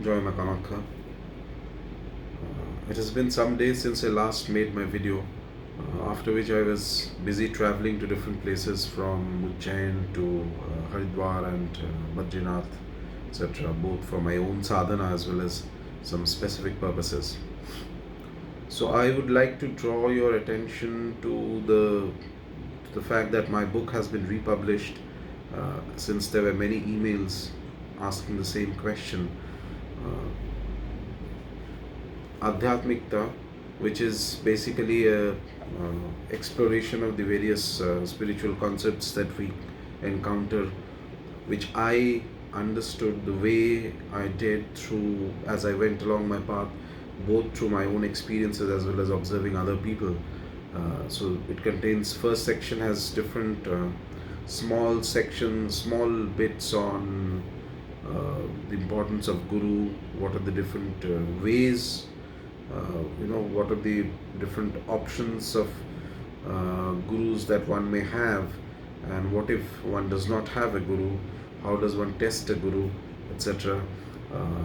Joy Maa Kamakhya. It has been some days since I last made my video, after which I was busy traveling to different places from Ujjain to Haridwar and Badrinath, etc., both for my own sadhana as well as some specific purposes. So I would like to draw your attention to the fact that my book has been republished, since there were many emails asking the same question. Adhyatmikta, which is basically a exploration of the various spiritual concepts that we encounter, which I understood the way I did through as I went along my path, both through my own experiences as well as observing other people. So it contains, first section has different small sections, small bits on the importance of guru, what are the different ways, what are the different options of gurus that one may have, and what if one does not have a guru, how does one test a guru, etc.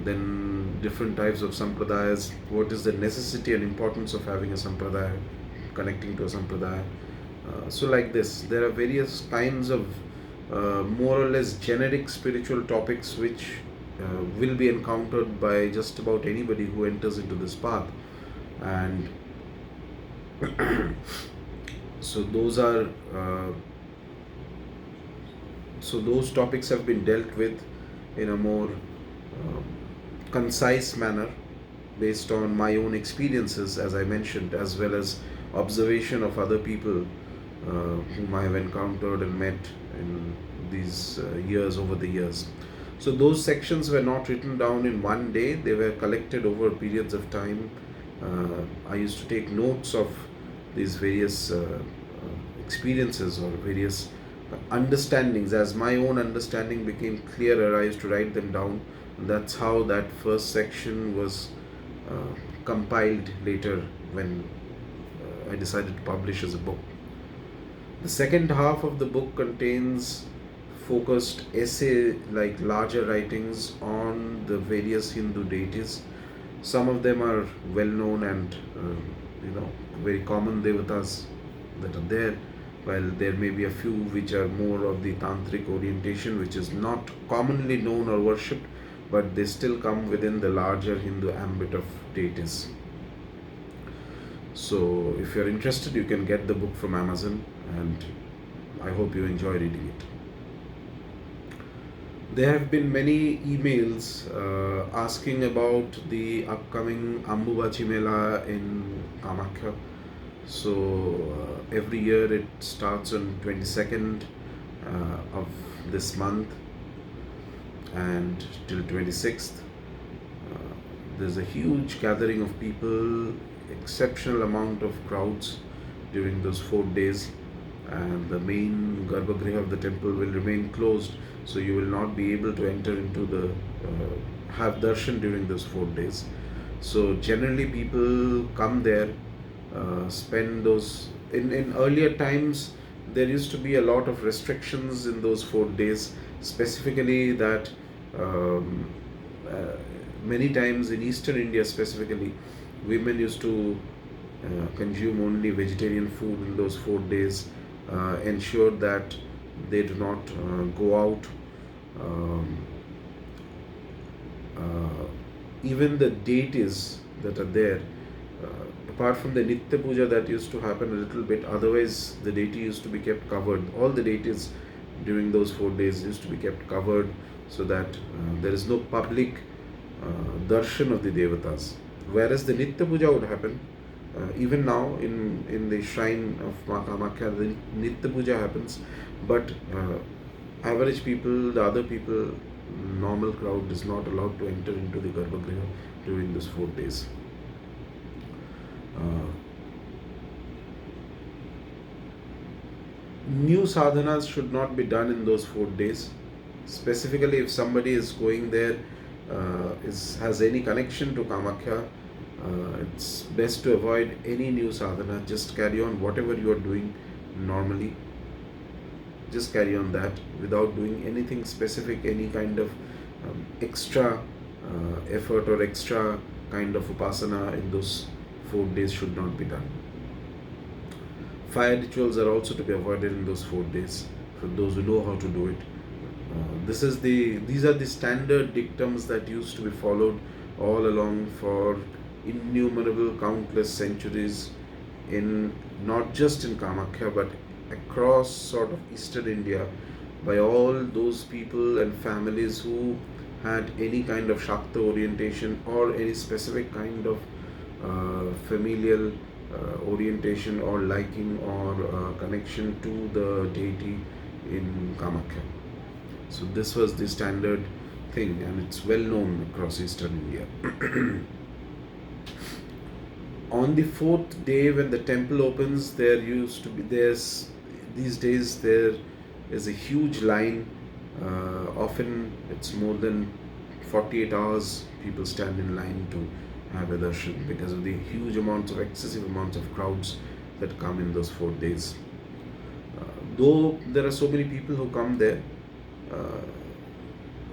Then different types of sampradayas, what is the necessity and importance of having a sampradaya, connecting to a sampradaya. So like this, there are various kinds of more or less generic spiritual topics which will be encountered by just about anybody who enters into this path. And so those topics have been dealt with in a more concise manner, based on my own experiences, as I mentioned, as well as observation of other people whom I have encountered and met in these years, over the years. So those sections were not written down in one day, they were collected over periods of time. I used to take notes of these various experiences or various understandings. As my own understanding became clearer, I used to write them down. And that's how that first section was compiled later when I decided to publish as a book. The second half of the book contains focused essay like larger writings on the various Hindu deities. Some of them are well known and very common devatas that are there, while there may be a few which are more of the tantric orientation, which is not commonly known or worshipped, but they still come within the larger Hindu ambit of deities. So if you're interested, you can get the book from Amazon, and I hope you enjoy reading it. There have been many emails asking about the upcoming Ambubasi mela in Kamakya. So every year it starts on 22nd of this month and till 26th. There's a huge gathering of people, exceptional amount of crowds during those 4 days, and the main garbhagriha of the temple will remain closed, so you will not be able to enter into the have darshan during those 4 days. So generally people come there, spend those in earlier times. There used to be a lot of restrictions in those 4 days, specifically that many times in eastern India specifically, women used to consume only vegetarian food in those 4 days, ensure that they do not go out. Even the deities that are there, apart from the Nitya Puja that used to happen a little bit, otherwise the deity used to be kept covered. All the deities during those 4 days used to be kept covered, so that there is no public darshan of the devatas. Whereas the Nitya Puja would happen, even now in the shrine of Maa Kamakhya, the Nitya Puja happens, but average people, the other people, normal crowd is not allowed to enter into the garbhagriha during those 4 days. New sadhanas should not be done in those 4 days. Specifically, if somebody is going there, has any connection to Kamakya, it's best to avoid any new sadhana. Just carry on whatever you are doing normally. Just carry on that without doing anything specific, any kind of extra effort or extra kind of upasana in those 4 days should not be done. Fire rituals are also to be avoided in those 4 days for those who know how to do it. These are the standard dictums that used to be followed all along for innumerable countless centuries in not just in Kamakya but across sort of Eastern India by all those people and families who had any kind of Shakta orientation or any specific kind of familial orientation or liking or connection to the deity in Kamakya. So this was the standard thing, and it's well known across Eastern India. On the 4th day, when the temple opens, these days there is a huge line. Often it's more than 48 hours people stand in line to have a darshan because of the excessive amounts of crowds that come in those 4 days. Though there are so many people who come there,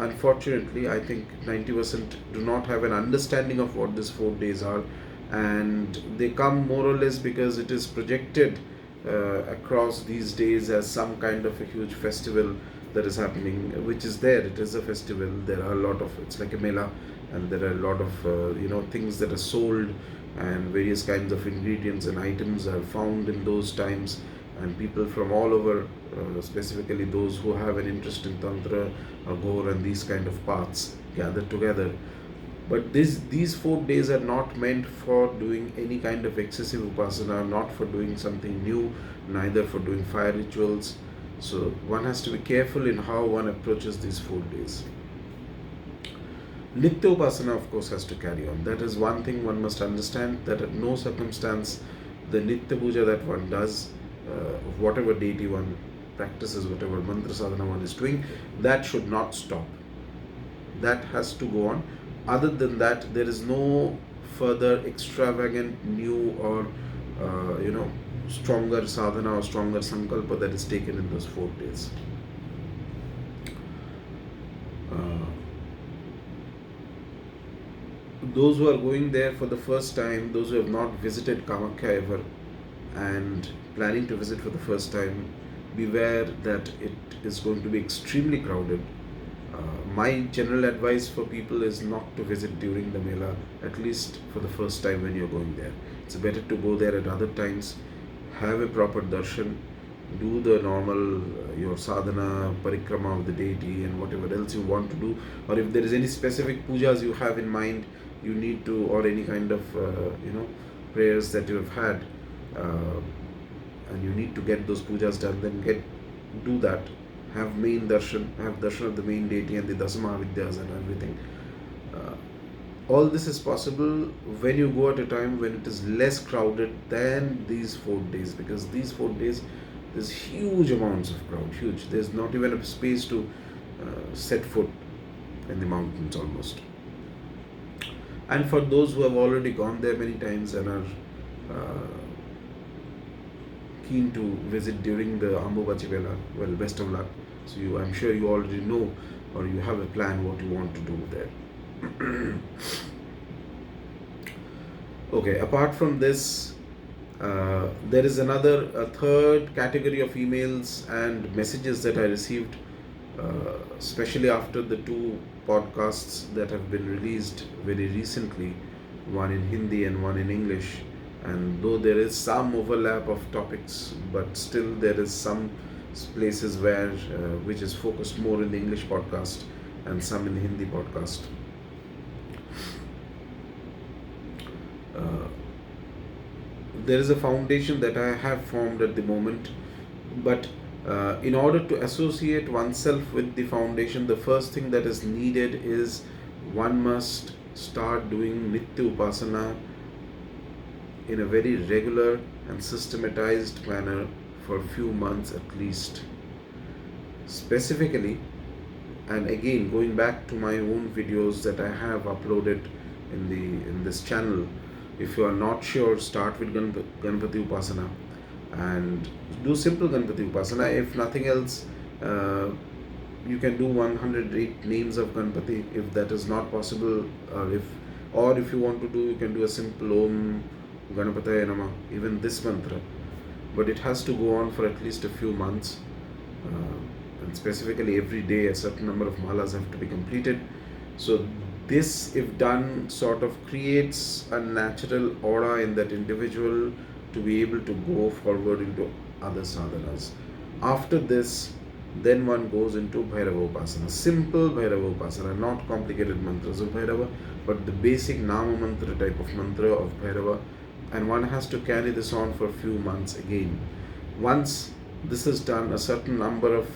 unfortunately, I think 90% do not have an understanding of what these 4 days are, and they come more or less because it is projected across these days as some kind of a huge festival that is happening, which is there. It is a festival. There are a lot of, it's like a mela, and there are a lot of things that are sold, and various kinds of ingredients and items are found in those times, and people from all over, specifically those who have an interest in tantra, agor, and these kind of paths, gather together. But these 4 days are not meant for doing any kind of excessive upasana, not for doing something new, neither for doing fire rituals. So one has to be careful in how one approaches these 4 days. Nitya Upasana, of course, has to carry on. That is one thing one must understand, that at no circumstance the Nitya Puja that one does, whatever deity one practices, whatever mantra sadhana one is doing, that should not stop. That has to go on. Other than that, there is no further extravagant, new or stronger sadhana or stronger sankalpa that is taken in those 4 days. Those who are going there for the first time, those who have not visited Kamakya ever and planning to visit for the first time, beware that it is going to be extremely crowded. My general advice for people is not to visit during the mela, at least for the first time when you're going there. It's better to go there at other times, have a proper darshan, do the normal your sadhana, parikrama of the deity and whatever else you want to do, or if there is any specific pujas you have in mind, you need to, or any kind of prayers that you have had, and you need to get those pujas done, then do that. Have darshan of the main deity and the Dasamahavidyas and everything. All this is possible when you go at a time when it is less crowded than these 4 days, because these 4 days there's huge amounts of crowd, huge. There's not even a space to set foot in the mountains almost. And for those who have already gone there many times and are keen to visit during the Ambubasi mela, well, best of luck. So I'm sure you already know, or you have a plan what you want to do there. Okay, apart from this, there is a third category of emails and messages that I received, especially after the 2 podcasts that have been released very recently, one in Hindi and one in English. And though there is some overlap of topics, but still there is some places where which is focused more in the English podcast and some in the Hindi podcast. There is a foundation that I have formed at the moment, but in order to associate oneself with the foundation, the first thing that is needed is one must start doing Nitya Upasana in a very regular and systematized manner for a few months at least. Specifically, and again going back to my own videos that I have uploaded in this channel, if you are not sure, start with Ganapati Upasana and do simple Ganapati Upasana. If nothing else, you can do 108 names of Ganapati. If that is not possible, or if you want to do, you can do a simple Om Ganapataya Nama, even this mantra. But it has to go on for at least a few months, and specifically every day a certain number of malas have to be completed. So this, if done, sort of creates a natural aura in that individual to be able to go forward into other sadhanas. After this, then one goes into Bhairava Upasana. Simple Bhairava Upasana, not complicated mantras of Bhairava, but the basic Nama mantra type of mantra of Bhairava. And one has to carry this on for a few months again. Once this is done, a certain number of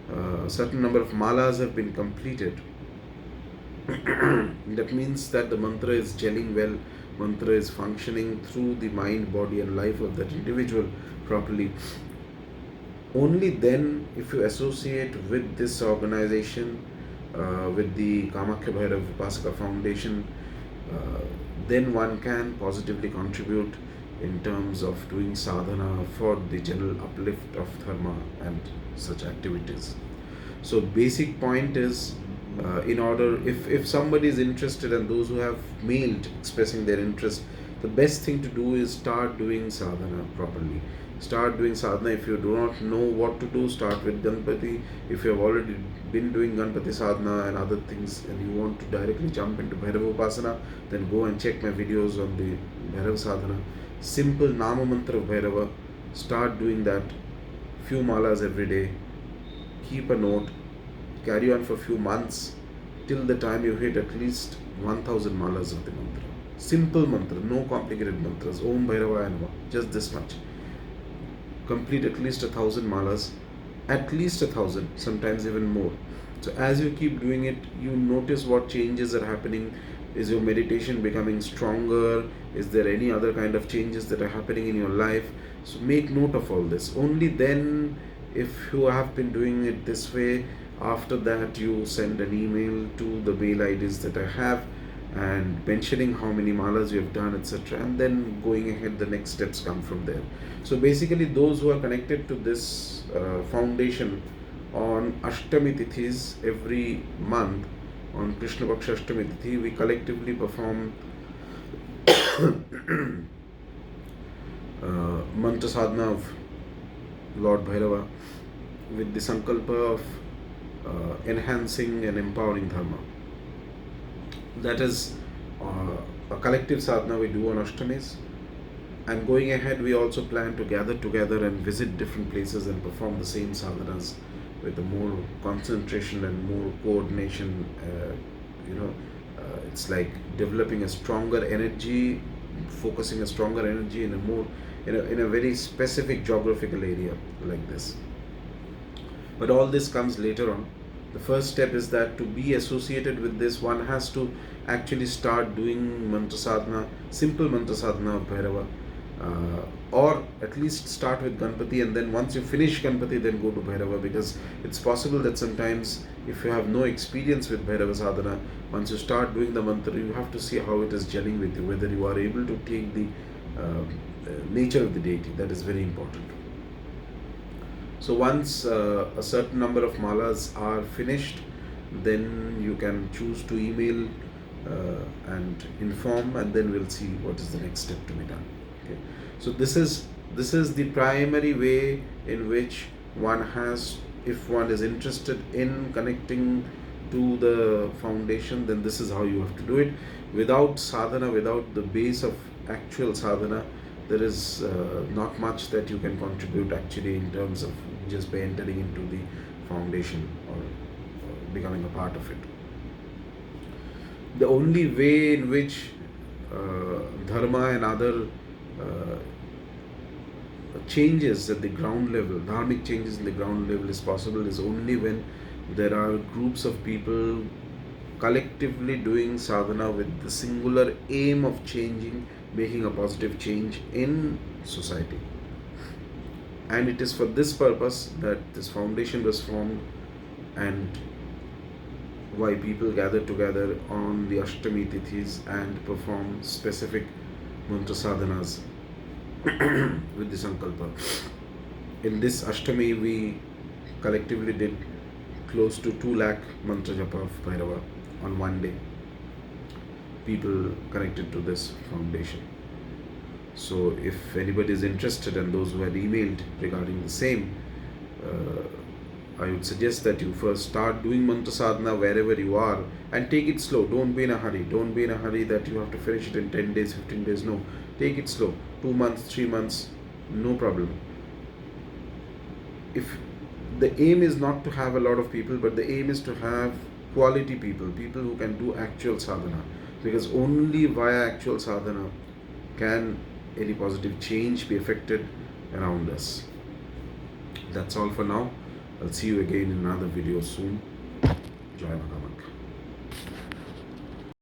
malas have been completed. That means that the mantra is gelling well, mantra is functioning through the mind, body and life of that individual properly. Only then, if you associate with this organization, with the Kamakya Bhairava Upasaka Foundation, then one can positively contribute in terms of doing sadhana for the general uplift of dharma and such activities. So basic point is, in order, if somebody is interested, and those who have mailed expressing their interest, the best thing to do is start doing sadhana properly. Start doing sadhana. If you do not know what to do, start with Ganapati. If you have already been doing Ganapati sadhana and other things, and you want to directly jump into Bhairava Upasana, then go and check my videos on the Bhairava Sadhana. Simple Nama mantra of Bhairava. Start doing that. Few malas every day. Keep a note. Carry on for a few months till the time you hit at least 1000 malas of the mantra. Simple mantra, no complicated mantras. Om Bhairavaya Namah, just this much. Complete at least 1000 malas, at least 1000, sometimes even more. So as you keep doing it, you notice what changes are happening. Is your meditation becoming stronger? Is there any other kind of changes that are happening in your life? So make note of all this. Only then, if you have been doing it this way, after that you send an email to the mail IDs that I have and mentioning how many malas you have done, etc. And then going ahead, the next steps come from there. So basically, those who are connected to this foundation, on Ashtami Tithis every month, on Krishna Paksha Ashtami Tithi, we collectively perform mantra sadhana of Lord Bhairava with the sankalpa of enhancing and empowering dharma. That is a collective sadhana we do on Ashtamis. And going ahead, we also plan to gather together and visit different places and perform the same sadhanas with a more concentration and more coordination. It's like developing a stronger energy, focusing a stronger energy in a more, in a very specific geographical area like this. But all this comes later on. The first step is that to be associated with this, one has to actually start doing mantra sadhana, simple mantra sadhana of Bhairava, or at least start with Ganapati, and then once you finish Ganapati, then go to Bhairava, because it's possible that sometimes if you have no experience with Bhairava Sadhana, once you start doing the mantra, you have to see how it is gelling with you, whether you are able to take the nature of the deity. That is very important. So once a certain number of malas are finished, then you can choose to email and inform, and then we'll see what is the next step to be done. Okay. So this is the primary way in which one has, if one is interested in connecting to the foundation, then this is how you have to do it. Without sadhana, without the base of actual sadhana, there is not much that you can contribute actually in terms of just by entering into the foundation or becoming a part of it. The only way in which dharma and other changes at the ground level, dharmic changes in the ground level is possible is only when there are groups of people collectively doing sadhana with the singular aim of changing, making a positive change in society. And it is for this purpose that this foundation was formed, and why people gather together on the Ashtami Tithis and perform specific mantra sadhanas with the sankalpa. In this Ashtami, we collectively did close to 2 lakh mantra japa of Bhairava on one day. People connected to this foundation. So if anybody is interested and those who had emailed regarding the same, I would suggest that you first start doing mantra sadhana wherever you are and take it slow. Don't be in a hurry. Don't be in a hurry that you have to finish it in 10 days, 15 days. No, take it slow. 2 months, 3 months, no problem. If the aim is not to have a lot of people, but the aim is to have quality people, people who can do actual sadhana, because only via actual sadhana can any positive change be affected around us. That's all for now. I'll see you again in another video soon. Jai Mata.